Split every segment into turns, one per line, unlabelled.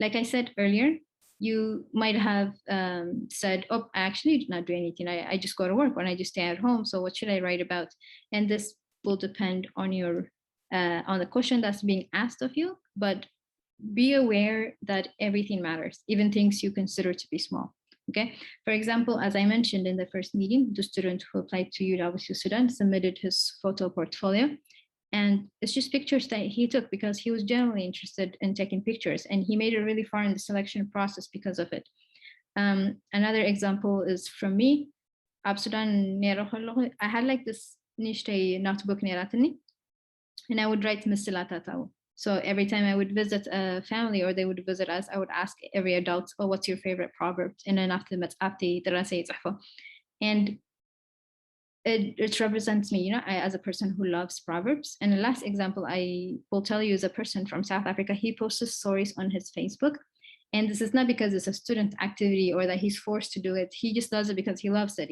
Like I said earlier, you might have said, oh, I actually did not do anything. I just go to work and I just stay at home. So what should I write about? And this will depend on your on the question that's being asked of you, but be aware that everything matters, even things you consider to be small. Okay. For example, as I mentioned in the first meeting, the student who applied to University of Sudan submitted his photo portfolio. And it's just pictures that he took because he was generally interested in taking pictures, and he made it really far in the selection process because of it. Another example is from me. I had like this niche notebook, and I would write Mr. So every time I would visit a family or they would visit us, I would ask every adult, oh, what's your favorite proverb? And it represents me, as a person who loves proverbs. And the last example I will tell you is a person from South Africa. He posts stories on his Facebook. And this is not because it's a student activity or that he's forced to do it. He just does it because he loves it,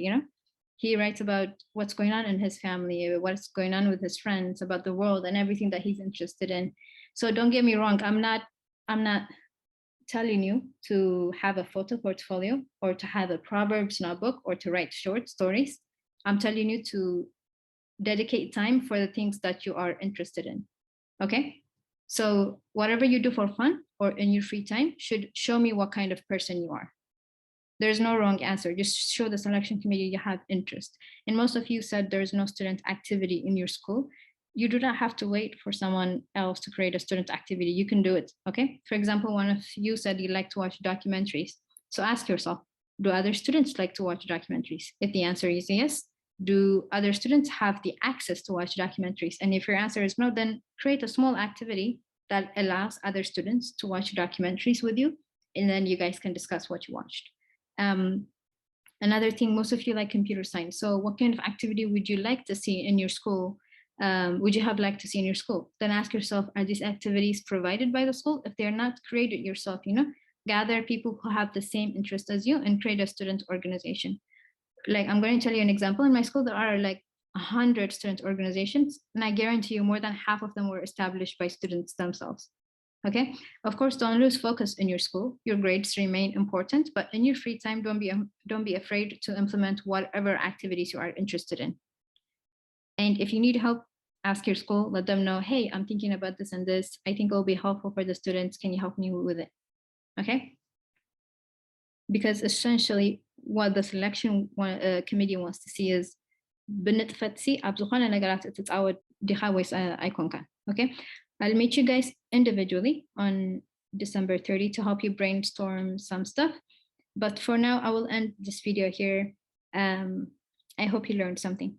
He writes about what's going on in his family, what's going on with his friends, about the world and everything that he's interested in. So don't get me wrong, I'm not telling you to have a photo portfolio or to have a proverbs notebook or to write short stories. I'm telling you to dedicate time for the things that you are interested in. Okay? So whatever you do for fun or in your free time should show me what kind of person you are. There's no wrong answer. Just show the selection committee you have interest. And most of you said there's no student activity in your school. You do not have to wait for someone else to create a student activity. You can do it, okay? For example, one of you said you like to watch documentaries. So ask yourself, do other students like to watch documentaries? If the answer is yes, do other students have the access to watch documentaries? And if your answer is no, then create a small activity that allows other students to watch documentaries with you, and then you guys can discuss what you watched. Another thing, most of you like computer science. So what kind of activity would you like to see in your school? Would you have liked to see in your school? Then ask yourself, are these activities provided by the school? If they're not, create it yourself, gather people who have the same interest as you and create a student organization. Like, I'm going to tell you an example. In my school, there are like 100 student organizations, and I guarantee you more than half of them were established by students themselves. Okay, of course, don't lose focus in your school. Your grades remain important, but in your free time, don't be afraid to implement whatever activities you are interested in. And if you need help, ask your school, let them know, hey, I'm thinking about this and this. I think it'll be helpful for the students. Can you help me with it? Okay. Because essentially what the selection committee wants to see is okay. I'll meet you guys individually on December 30 to help you brainstorm some stuff. But for now, I will end this video here. I hope you learned something.